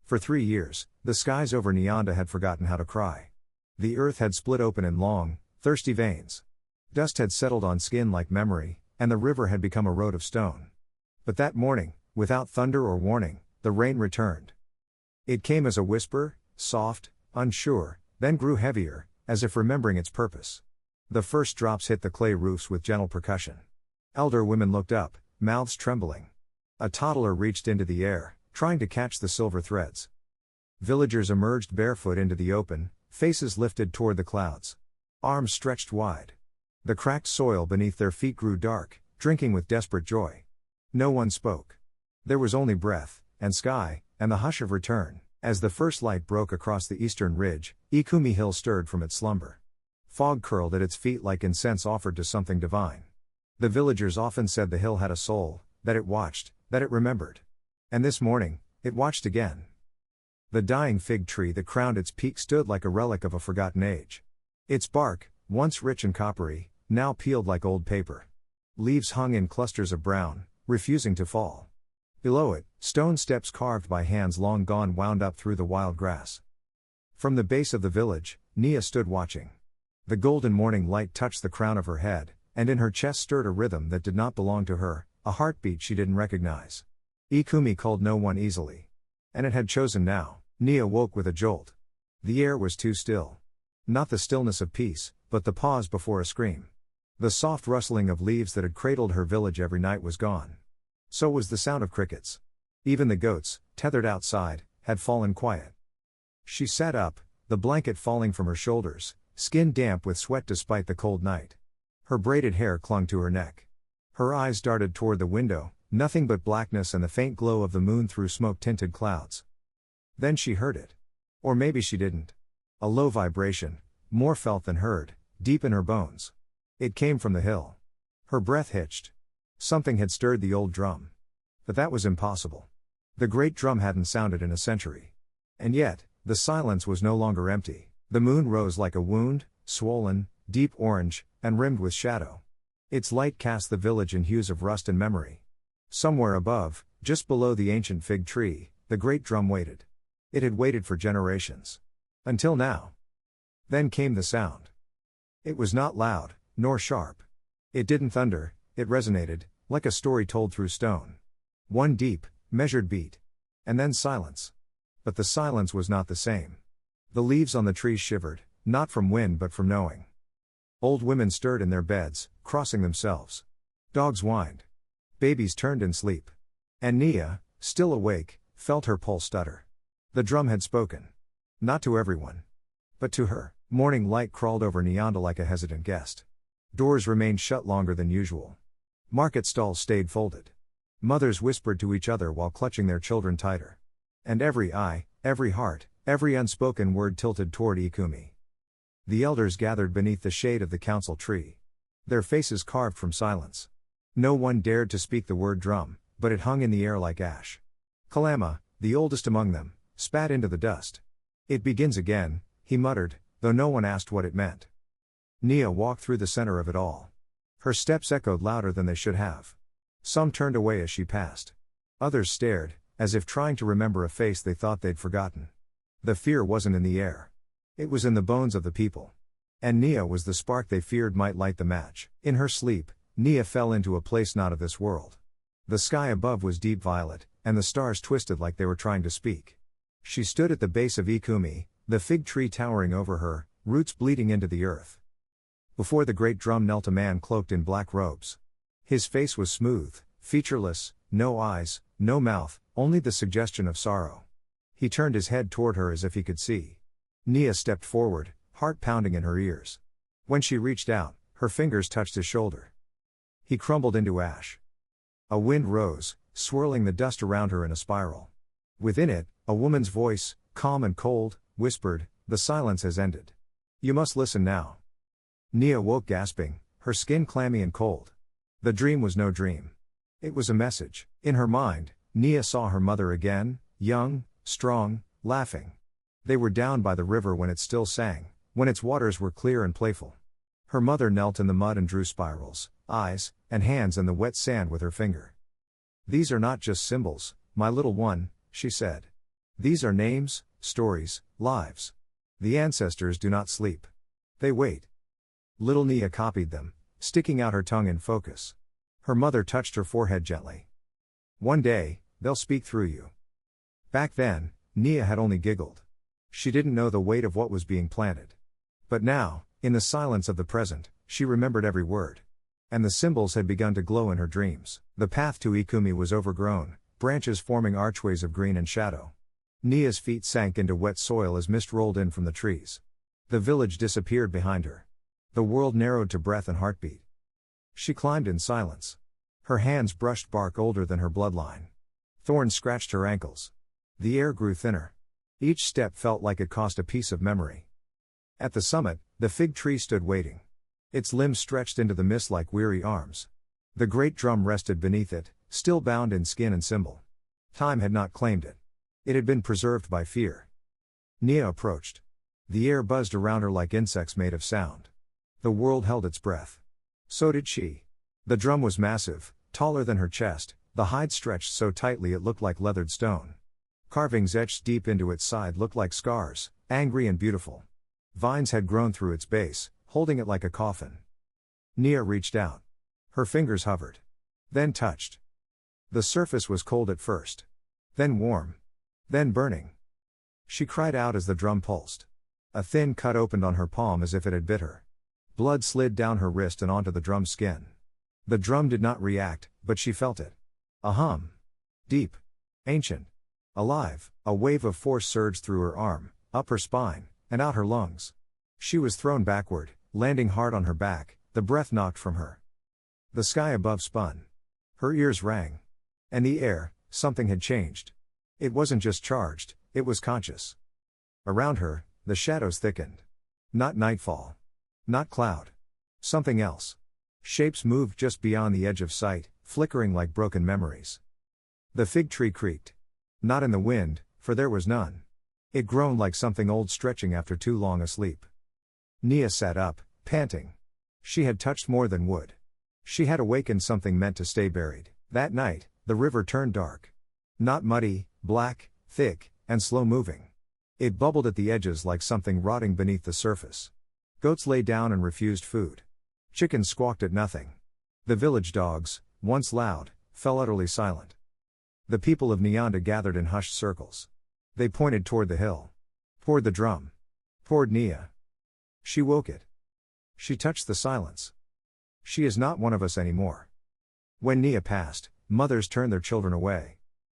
For 3 years, the skies over Nyanda had forgotten how to cry. The earth had split open in long, thirsty veins. Dust had settled on skin like memory, and the river had become a road of stone. But that morning, without thunder or warning, the rain returned. It came as a whisper, soft, unsure, then grew heavier, as if remembering its purpose. The first drops hit the clay roofs with gentle percussion. Elder women looked up, mouths trembling. A toddler reached into the air, trying to catch the silver threads. Villagers emerged barefoot into the open, faces lifted toward the clouds. Arms stretched wide. The cracked soil beneath their feet grew dark, drinking with desperate joy. No one spoke. There was only breath, and sky, and the hush of return. As the first light broke across the eastern ridge, Ikumi Hill stirred from its slumber. Fog curled at its feet like incense offered to something divine. The villagers often said the hill had a soul, that it watched, that it remembered. And this morning, it watched again. The dying fig tree that crowned its peak stood like a relic of a forgotten age. Its bark, once rich and coppery, now peeled like old paper. Leaves hung in clusters of brown, refusing to fall. Below it, stone steps carved by hands long gone wound up through the wild grass. From the base of the village, Nia stood watching. The golden morning light touched the crown of her head, and in her chest stirred a rhythm that did not belong to her, a heartbeat she didn't recognize. Ikumi called no one easily. And it had chosen now. Nia woke with a jolt. The air was too still. Not the stillness of peace, but the pause before a scream. The soft rustling of leaves that had cradled her village every night was gone. So was the sound of crickets. Even the goats, tethered outside, had fallen quiet. She sat up, the blanket falling from her shoulders, skin damp with sweat despite the cold night. Her braided hair clung to her neck. Her eyes darted toward the window, nothing but blackness and the faint glow of the moon through smoke-tinted clouds. Then she heard it. Or maybe she didn't. A low vibration, more felt than heard, deep in her bones. It came from the hill. Her breath hitched. Something had stirred the old drum. But that was impossible. The great drum hadn't sounded in a century. And yet, the silence was no longer empty. The moon rose like a wound, swollen, deep orange, and rimmed with shadow. Its light cast the village in hues of rust and memory. Somewhere above, just below the ancient fig tree, the great drum waited. It had waited for generations. Until now. Then came the sound. It was not loud, nor sharp. It didn't thunder, it resonated, like a story told through stone. One deep, measured beat. And then silence. But the silence was not the same. The leaves on the trees shivered, not from wind but from knowing. Old women stirred in their beds, crossing themselves. Dogs whined. Babies turned in sleep. And Nia, still awake, felt her pulse stutter. The drum had spoken. Not to everyone. But to her. Morning light crawled over Nyanda like a hesitant guest. Doors remained shut longer than usual. Market stalls stayed folded. Mothers whispered to each other while clutching their children tighter. And every eye, every heart, every unspoken word tilted toward Ikumi. The elders gathered beneath the shade of the council tree. Their faces carved from silence. No one dared to speak the word drum, but it hung in the air like ash. Kalama, the oldest among them, spat into the dust. It begins again, he muttered, though no one asked what it meant. Nia walked through the center of it all. Her steps echoed louder than they should have. Some turned away as she passed. Others stared, as if trying to remember a face they thought they'd forgotten. The fear wasn't in the air. It was in the bones of the people. And Nia was the spark they feared might light the match. In her sleep, Nia fell into a place not of this world. The sky above was deep violet, and the stars twisted like they were trying to speak. She stood at the base of Ikumi, the fig tree towering over her, roots bleeding into the earth. Before the great drum knelt a man cloaked in black robes. His face was smooth, featureless, no eyes, no mouth, only the suggestion of sorrow. He turned his head toward her as if he could see. Nia stepped forward, heart pounding in her ears. When she reached out, her fingers touched his shoulder. He crumbled into ash. A wind rose, swirling the dust around her in a spiral. Within it, a woman's voice, calm and cold, whispered, "The silence has ended. You must listen now." Nia woke gasping, her skin clammy and cold. The dream was no dream. It was a message. In her mind, Nia saw her mother again, young, strong, laughing. They were down by the river when it still sang, when its waters were clear and playful. Her mother knelt in the mud and drew spirals, eyes, and hands in the wet sand with her finger. "These are not just symbols, my little one," she said. These are names, stories, lives. The ancestors do not sleep. They wait. Little Nia copied them, sticking out her tongue in focus. Her mother touched her forehead gently. One day, they'll speak through you. Back then, Nia had only giggled. She didn't know the weight of what was being planted. But now, in the silence of the present, she remembered every word. And the symbols had begun to glow in her dreams. The path to Ikumi was overgrown, branches forming archways of green and shadow. Nia's feet sank into wet soil as mist rolled in from the trees. The village disappeared behind her. The world narrowed to breath and heartbeat. She climbed in silence. Her hands brushed bark older than her bloodline. Thorns scratched her ankles. The air grew thinner. Each step felt like it cost a piece of memory. At the summit, the fig tree stood waiting. Its limbs stretched into the mist like weary arms. The great drum rested beneath it, still bound in skin and symbol. Time had not claimed it. It had been preserved by fear. Nia approached. The air buzzed around her like insects made of sound. The world held its breath. So did she. The drum was massive, taller than her chest, the hide stretched so tightly it looked like leathered stone. Carvings etched deep into its side looked like scars, angry and beautiful. Vines had grown through its base, holding it like a coffin. Nia reached out. Her fingers hovered. Then touched. The surface was cold at first. Then warm. Then burning. She cried out as the drum pulsed. A thin cut opened on her palm as if it had bit her. Blood slid down her wrist and onto the drum's skin. The drum did not react, but she felt it. A hum. Deep. Ancient. Alive. A wave of force surged through her arm, up her spine, and out her lungs. She was thrown backward, landing hard on her back, the breath knocked from her. The sky above spun. Her ears rang. And the air, something had changed. It wasn't just charged, it was conscious. Around her, the shadows thickened. Not nightfall. Not cloud. Something else. Shapes moved just beyond the edge of sight, flickering like broken memories. The fig tree creaked. Not in the wind, for there was none. It groaned like something old stretching after too long a sleep. Nia sat up, panting. She had touched more than wood. She had awakened something meant to stay buried. That night, the river turned dark. Not muddy, black, thick, and slow-moving. It bubbled at the edges like something rotting beneath the surface. Goats lay down and refused food. Chickens squawked at nothing. The village dogs, once loud, fell utterly silent. The people of Nyanda gathered in hushed circles. They pointed toward the hill. Toward the drum. Toward Nia. She woke it. She touched the silence. She is not one of us anymore. When Nia passed, mothers turned their children away.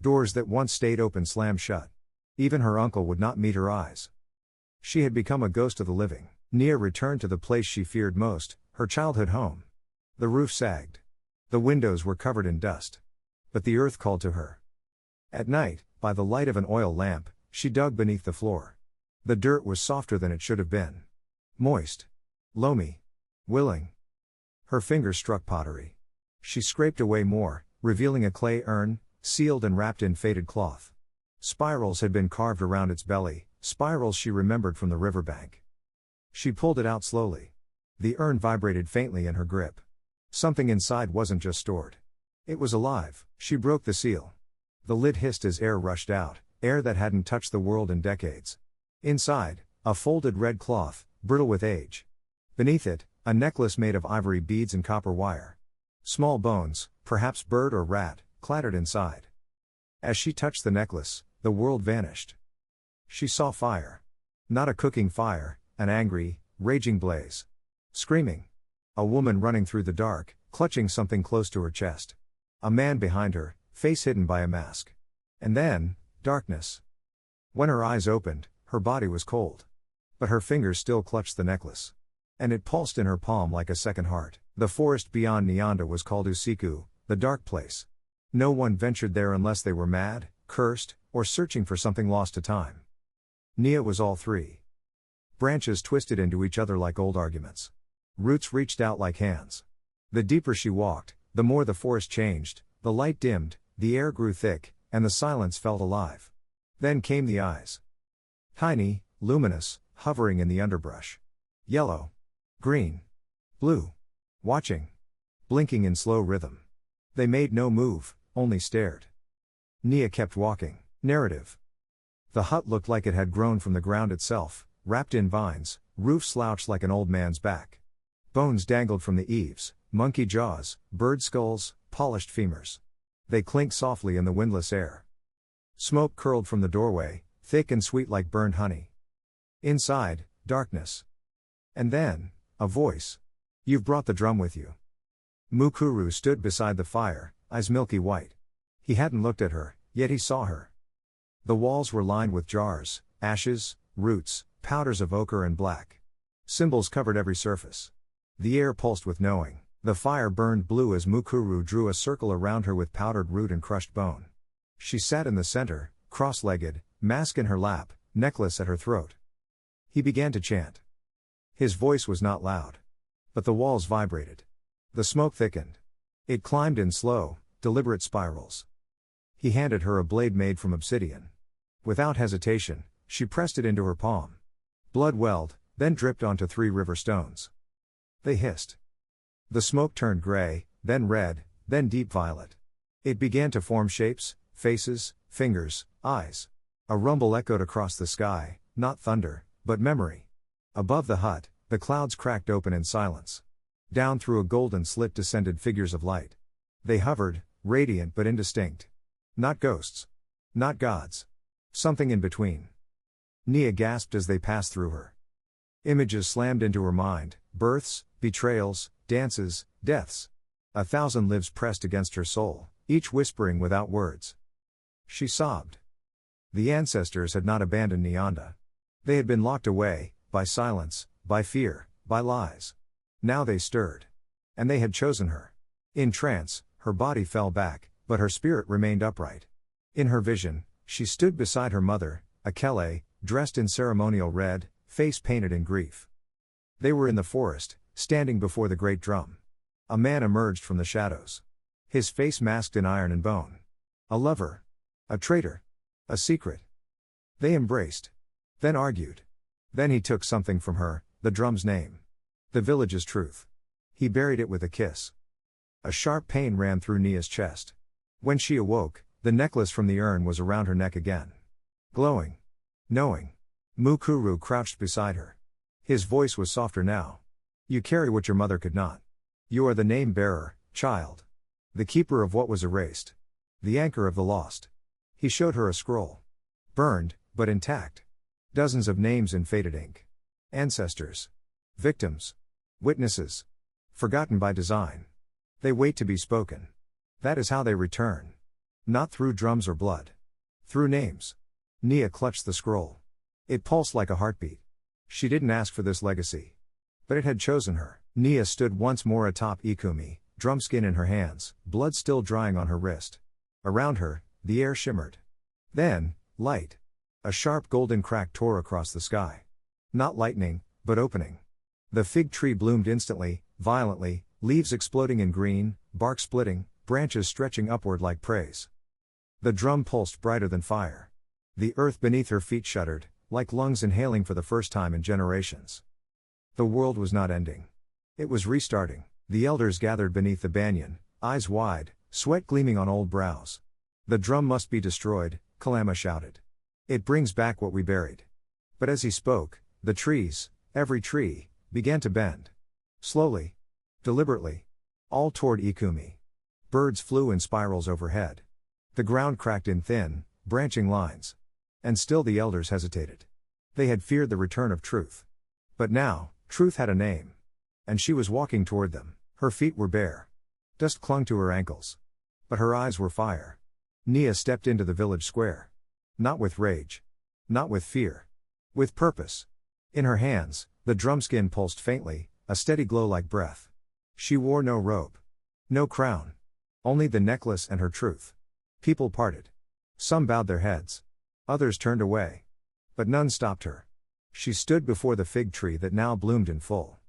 Doors that once stayed open slammed shut. Even her uncle would not meet her eyes. She had become a ghost of the living. Nia returned to the place she feared most, her childhood home. The roof sagged. The windows were covered in dust. But the earth called to her. At night, by the light of an oil lamp, she dug beneath the floor. The dirt was softer than it should have been. Moist. Loamy. Willing. Her fingers struck pottery. She scraped away more, revealing a clay urn, sealed and wrapped in faded cloth. Spirals had been carved around its belly, spirals she remembered from the riverbank. She pulled it out slowly. The urn vibrated faintly in her grip. Something inside wasn't just stored. It was alive. She broke the seal. The lid hissed as air rushed out, air that hadn't touched the world in decades. Inside, a folded red cloth, brittle with age. Beneath it, a necklace made of ivory beads and copper wire. Small bones, perhaps bird or rat, clattered inside. As she touched the necklace, the world vanished. She saw fire. Not a cooking fire, an angry, raging blaze. Screaming. A woman running through the dark, clutching something close to her chest. A man behind her, face hidden by a mask. And then, darkness. When her eyes opened, her body was cold. But her fingers still clutched the necklace. And it pulsed in her palm like a second heart. The forest beyond Nyanda was called Usiku, the dark place. No one ventured there unless they were mad, cursed, or searching for something lost to time. Nia was all three. Branches twisted into each other like old arguments. Roots reached out like hands. The deeper she walked, the more the forest changed, the light dimmed, the air grew thick, and the silence felt alive. Then came the eyes. Tiny, luminous, hovering in the underbrush. Yellow. Green. Blue. Watching. Blinking in slow rhythm. They made no move, only stared. Nia kept walking. Narrative. The hut looked like it had grown from the ground itself, wrapped in vines, roof slouched like an old man's back. Bones dangled from the eaves, monkey jaws, bird skulls, polished femurs. They clinked softly in the windless air. Smoke curled from the doorway, thick and sweet like burned honey. Inside, darkness. And then, a voice. "You've brought the drum with you." Mukuru stood beside the fire, eyes milky white. He hadn't looked at her, yet he saw her. The walls were lined with jars, ashes, roots, powders of ochre and black. Symbols covered every surface. The air pulsed with knowing. The fire burned blue as Mukuru drew a circle around her with powdered root and crushed bone. She sat in the center, cross-legged, mask in her lap, necklace at her throat. He began to chant. His voice was not loud. But the walls vibrated. The smoke thickened. It climbed in slow, deliberate spirals. He handed her a blade made from obsidian. Without hesitation, she pressed it into her palm. Blood welled, then dripped onto 3 river stones. They hissed. The smoke turned gray, then red, then deep violet. It began to form shapes, faces, fingers, eyes. A rumble echoed across the sky, not thunder, but memory. Above the hut, the clouds cracked open in silence. Down through a golden slit descended figures of light. They hovered, radiant but indistinct. Not ghosts. Not gods. Something in between. Nia gasped as they passed through her. Images slammed into her mind, births, betrayals, dances, deaths. 1,000 lives pressed against her soul, each whispering without words. She sobbed. The ancestors had not abandoned Nyanda. They had been locked away, by silence, by fear, by lies. Now they stirred. And they had chosen her. In trance, her body fell back, but her spirit remained upright. In her vision, she stood beside her mother, Akele, dressed in ceremonial red, face painted in grief. They were in the forest, standing before the great drum. A man emerged from the shadows. His face masked in iron and bone. A lover. A traitor. A secret. They embraced. Then argued. Then he took something from her, the drum's name. The village's truth. He buried it with a kiss. A sharp pain ran through Nia's chest. When she awoke, the necklace from the urn was around her neck again. Glowing. Knowing. Mukuru crouched beside her. His voice was softer now. You carry what your mother could not. You are the name bearer, child. The keeper of what was erased. The anchor of the lost. He showed her a scroll. Burned, but intact. Dozens of names in faded ink. Ancestors. Victims. Witnesses. Forgotten by design. They wait to be spoken. That is how they return. Not through drums or blood. Through names. Nia clutched the scroll. It pulsed like a heartbeat. She didn't ask for this legacy. But it had chosen her. Nia stood once more atop Ikumi, drumskin in her hands, blood still drying on her wrist. Around her, the air shimmered. Then, light. A sharp golden crack tore across the sky. Not lightning, but opening. The fig tree bloomed instantly, violently, leaves exploding in green, bark splitting, branches stretching upward like praise. The drum pulsed brighter than fire. The earth beneath her feet shuddered, like lungs inhaling for the first time in generations. The world was not ending. It was restarting. The elders gathered beneath the banyan, eyes wide, sweat gleaming on old brows. The drum must be destroyed, Kalama shouted. It brings back what we buried. But as he spoke, the trees, every tree, began to bend. Slowly. Deliberately. All toward Ikumi. Birds flew in spirals overhead. The ground cracked in thin, branching lines. And still the elders hesitated. They had feared the return of truth. But now, truth had a name. And she was walking toward them. Her feet were bare. Dust clung to her ankles. But her eyes were fire. Nia stepped into the village square. Not with rage. Not with fear. With purpose. In her hands, the drumskin pulsed faintly, a steady glow like breath. She wore no robe. No crown. Only the necklace and her truth. People parted. Some bowed their heads. Others turned away. But none stopped her. She stood before the fig tree that now bloomed in full.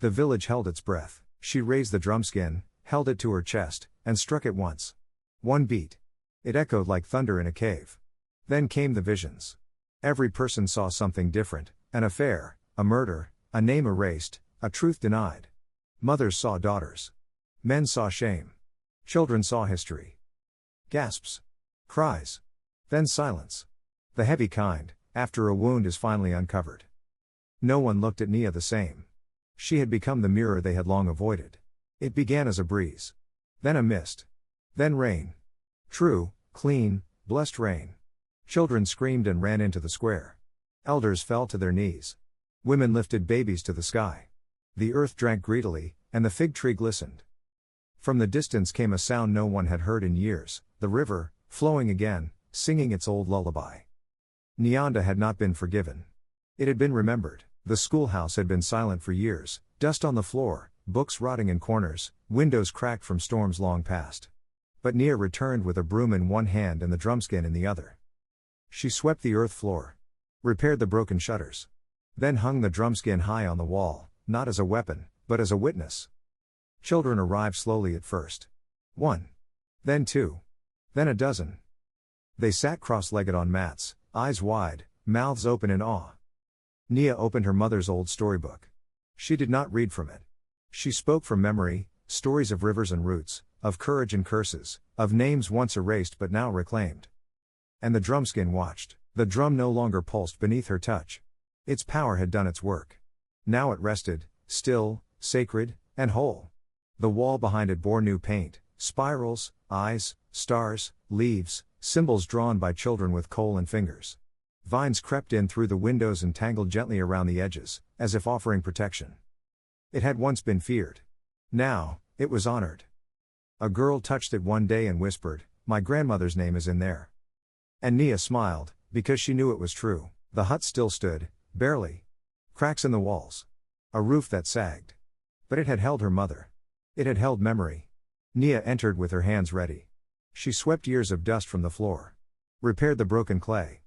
The village held its breath. She raised the drumskin, held it to her chest, and struck it once. One beat. It echoed like thunder in a cave. Then came the visions. Every person saw something different, an affair, a murder, a name erased, a truth denied. Mothers saw daughters. Men saw shame. Children saw history. Gasps. Cries. Then silence. The heavy kind, after a wound is finally uncovered. No one looked at Nia the same. She had become the mirror they had long avoided. It began as a breeze. Then a mist. Then rain. True, clean, blessed rain. Children screamed and ran into the square. Elders fell to their knees. Women lifted babies to the sky. The earth drank greedily, and the fig tree glistened. From the distance came a sound no one had heard in years, the river, flowing again, singing its old lullaby. Nyanda had not been forgiven. It had been remembered. The schoolhouse had been silent for years, dust on the floor, books rotting in corners, windows cracked from storms long past. But Nia returned with a broom in one hand and the drumskin in the other. She swept the earth floor. Repaired the broken shutters. Then hung the drumskin high on the wall, not as a weapon, but as a witness. Children arrived slowly at first. 1. Then 2. Then a dozen. They sat cross-legged on mats, eyes wide, mouths open in awe. Nia opened her mother's old storybook. She did not read from it. She spoke from memory, stories of rivers and roots, of courage and curses, of names once erased but now reclaimed. And the drumskin watched. The drum no longer pulsed beneath her touch. Its power had done its work. Now it rested, still, sacred, and whole. The wall behind it bore new paint, spirals, eyes, stars, leaves, symbols drawn by children with coal and fingers. Vines crept in through the windows and tangled gently around the edges, as if offering protection. It had once been feared. Now, it was honored. A girl touched it one day and whispered, "My grandmother's name is in there." And Nia smiled, because she knew it was true. The hut still stood, barely. Cracks in the walls. A roof that sagged. But it had held her mother. It had held memory. Nia entered with her hands ready. She swept years of dust from the floor. Repaired the broken clay.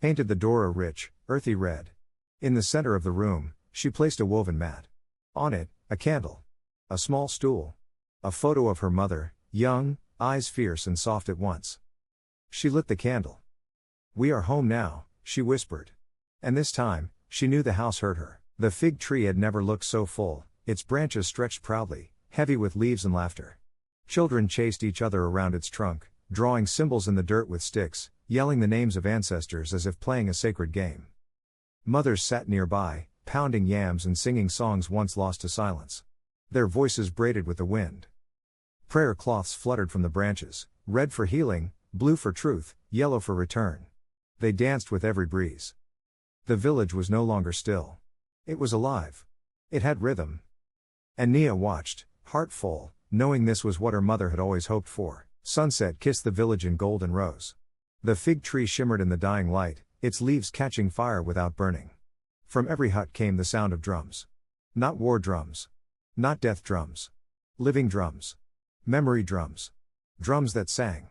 Painted the door a rich, earthy red. In the center of the room, she placed a woven mat. On it, a candle. A small stool. A photo of her mother, young, eyes fierce and soft at once. She lit the candle. "We are home now," she whispered. And this time, she knew the house heard her. The fig tree had never looked so full, its branches stretched proudly, heavy with leaves and laughter. Children chased each other around its trunk, drawing symbols in the dirt with sticks, yelling the names of ancestors as if playing a sacred game. Mothers sat nearby, pounding yams and singing songs once lost to silence. Their voices braided with the wind. Prayer cloths fluttered from the branches, red for healing, blue for truth, yellow for return. They danced with every breeze. The village was no longer still. It was alive. It had rhythm. And Nia watched, heart full, knowing this was what her mother had always hoped for. Sunset kissed the village in gold and rose. The fig tree shimmered in the dying light, its leaves catching fire without burning. From every hut came the sound of drums. Not war drums. Not death drums. Living drums. Memory drums. Drums that sang.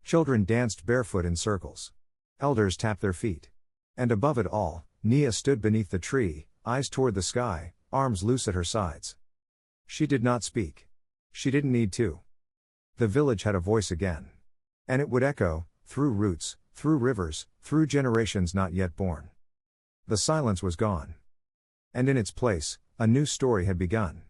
Children danced barefoot in circles. Elders tapped their feet. And above it all, Nia stood beneath the tree, eyes toward the sky, arms loose at her sides. She did not speak. She didn't need to. The village had a voice again. And it would echo, through roots, through rivers, through generations not yet born. The silence was gone. And in its place, a new story had begun.